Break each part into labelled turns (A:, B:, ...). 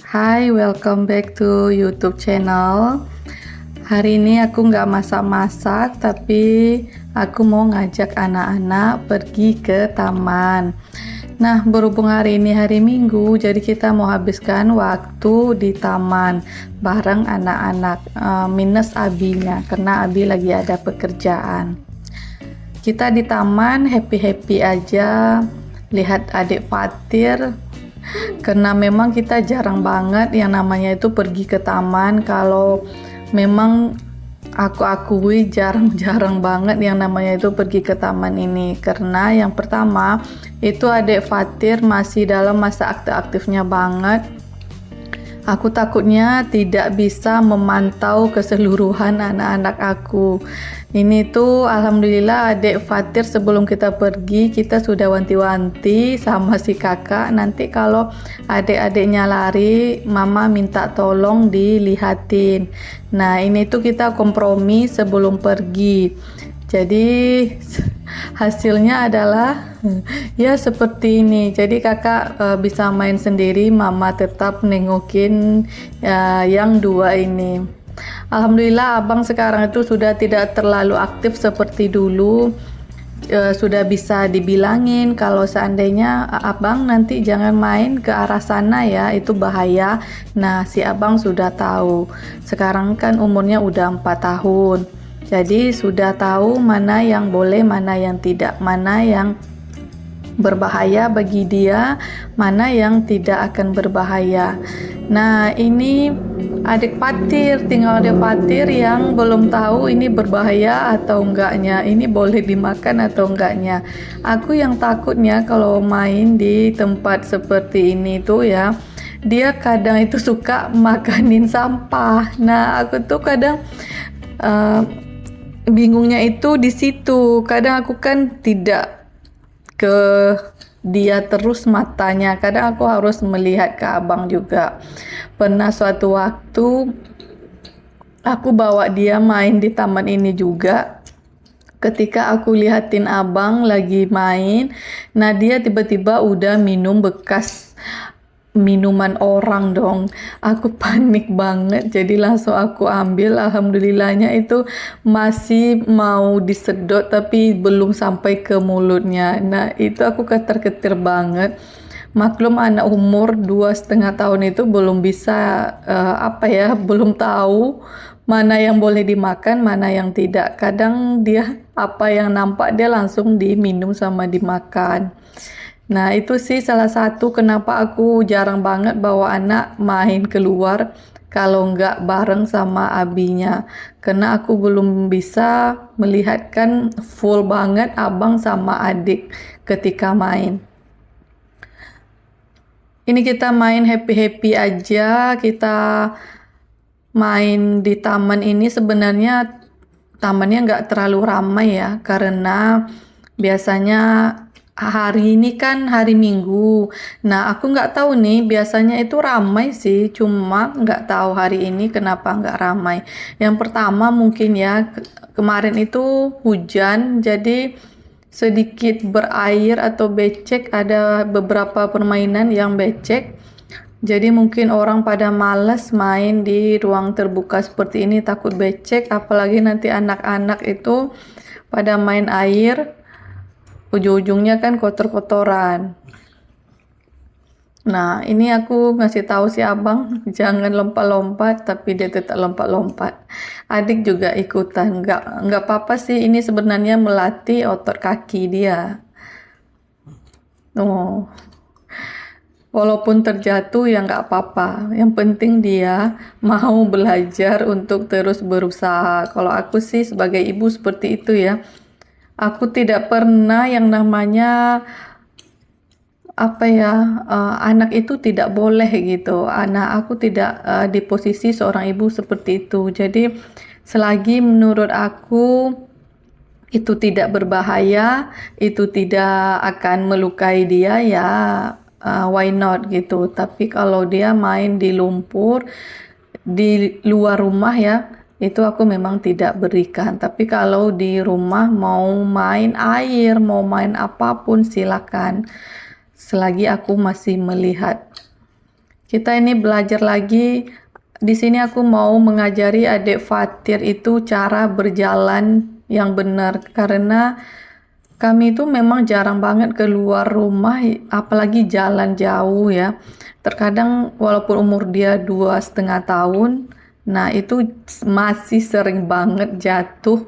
A: Hai, welcome back to YouTube channel. Hari ini aku nggak masak-masak, tapi aku mau ngajak anak-anak pergi ke taman. Nah, berhubung hari ini hari Minggu, jadi kita mau habiskan waktu di taman bareng anak-anak, minus Abinya, karena Abi lagi ada pekerjaan. Kita di taman happy-happy aja, lihat adik Fatir. Karena memang kita jarang banget yang namanya itu pergi ke taman. Kalau memang aku akui jarang-jarang banget yang namanya itu pergi ke taman ini, karena yang pertama itu adik Fatir masih dalam masa aktif-aktifnya banget. Aku takutnya tidak bisa memantau keseluruhan anak-anak aku. Ini tuh alhamdulillah adik Fatir sebelum kita pergi kita sudah wanti-wanti sama si kakak, nanti kalau adik-adiknya lari mama minta tolong dilihatin. Nah ini tuh kita kompromi sebelum pergi. Jadi hasilnya adalah ya seperti ini. Jadi kakak bisa main sendiri, mama tetap nengokin yang dua ini. Alhamdulillah abang sekarang itu sudah tidak terlalu aktif seperti dulu. Sudah bisa dibilangin kalau seandainya abang nanti jangan main ke arah sana ya, itu bahaya. Nah si abang sudah tahu. Sekarang kan umurnya udah 4 tahun, jadi sudah tahu mana yang boleh, mana yang tidak, mana yang berbahaya bagi dia, mana yang tidak akan berbahaya. Nah ini adik Fatir, tinggal adik Fatir yang belum tahu ini berbahaya atau enggaknya, ini boleh dimakan atau enggaknya. Aku yang takutnya kalau main di tempat seperti ini tuh ya, dia kadang itu suka makanin sampah. Nah aku tuh kadang bingungnya itu di situ. Kadang aku kan tidak ke dia terus matanya, kadang aku harus melihat ke abang juga. Pernah suatu waktu aku bawa dia main di taman ini juga. Ketika aku lihatin abang lagi main, nah dia tiba-tiba udah minum bekas minuman orang dong. Aku panik banget, jadi langsung aku ambil. Alhamdulillahnya itu masih mau disedot tapi belum sampai ke mulutnya. Nah itu aku ketar-ketir banget. Maklum anak umur 2,5 tahun itu belum bisa belum tahu mana yang boleh dimakan, mana yang tidak. Kadang dia apa yang nampak dia langsung diminum sama dimakan. Nah itu sih salah satu kenapa aku jarang banget bawa anak main keluar kalau nggak bareng sama abinya, karena aku belum bisa melihatkan full banget abang sama adik ketika main. Ini kita main happy-happy aja, kita main di taman ini. Sebenarnya tamannya nggak terlalu ramai ya, karena biasanya hari ini kan hari Minggu. Nah aku nggak tahu nih, biasanya itu ramai sih, cuma nggak tahu hari ini kenapa nggak ramai. Yang pertama mungkin ya kemarin itu hujan, jadi sedikit berair atau becek, ada beberapa permainan yang becek. Jadi mungkin orang pada malas main di ruang terbuka seperti ini, takut becek, apalagi nanti anak-anak itu pada main air, ujung-ujungnya kan kotor-kotoran. Nah ini aku ngasih tahu si abang jangan lompat-lompat, tapi dia tetap lompat-lompat. Adik juga ikutan, nggak apa-apa sih, ini sebenarnya melatih otot kaki dia. Oh, walaupun terjatuh ya nggak apa-apa, yang penting dia mau belajar untuk terus berusaha. Kalau aku sih sebagai ibu seperti itu ya, aku tidak pernah yang namanya anak itu tidak boleh gitu. Anak aku tidak di posisi seorang ibu seperti itu. Jadi selagi menurut aku itu tidak berbahaya, itu tidak akan melukai dia, ya why not gitu. Tapi kalau dia main di lumpur di luar rumah ya, itu aku memang tidak berikan. Tapi kalau di rumah mau main air, mau main apapun silakan, selagi aku masih melihat. Kita ini belajar lagi. Di sini aku mau mengajari adik Fatir itu cara berjalan yang benar, karena kami itu memang jarang banget keluar rumah, apalagi jalan jauh ya. Terkadang walaupun umur dia 2,5 tahun, nah itu masih sering banget jatuh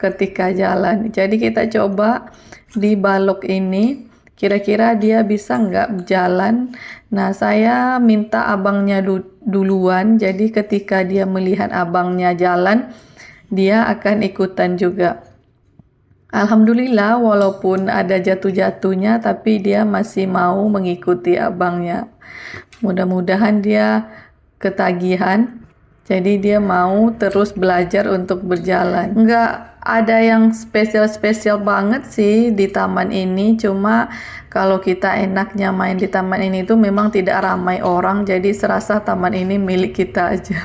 A: ketika jalan. Jadi kita coba di balok ini, kira-kira dia bisa nggak jalan. Nah, saya minta abangnya duluan, jadi ketika dia melihat abangnya jalan, dia akan ikutan juga. Alhamdulillah, walaupun ada jatuh-jatuhnya, tapi dia masih mau mengikuti abangnya. Mudah-mudahan dia ketagihan, jadi dia mau terus belajar untuk berjalan. Nggak ada yang spesial-spesial banget sih di taman ini, cuma kalau kita enaknya main di taman ini tuh memang tidak ramai orang, jadi serasa taman ini milik kita aja.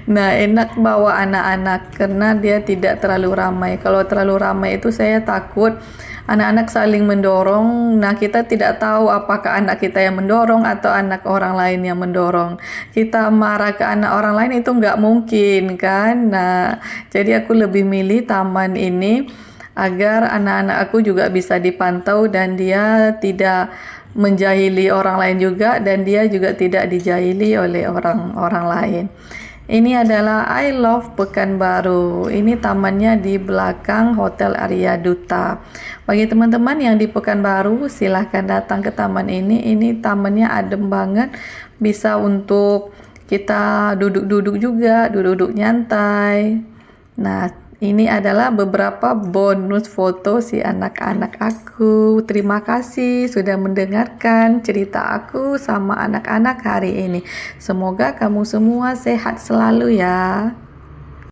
A: Nah, enak bawa anak-anak karena dia tidak terlalu ramai. Kalau terlalu ramai itu saya takut anak-anak saling mendorong. Nah, kita tidak tahu apakah anak kita yang mendorong atau anak orang lain yang mendorong. Kita marah ke anak orang lain itu nggak mungkin kan. Nah, jadi aku lebih milih taman ini agar anak-anak aku juga bisa dipantau dan dia tidak menjahili orang lain juga, dan dia juga tidak dijahili oleh orang-orang lain. Ini adalah I Love Pekanbaru. Ini tamannya di belakang Hotel Arya Duta. Bagi teman-teman yang di Pekanbaru, silahkan datang ke taman ini. Ini tamannya adem banget. Bisa untuk kita duduk-duduk juga, duduk-duduk nyantai. Nah, ini adalah beberapa bonus foto si anak-anak aku. Terima kasih sudah mendengarkan cerita aku sama anak-anak hari ini. Semoga kamu semua sehat selalu ya.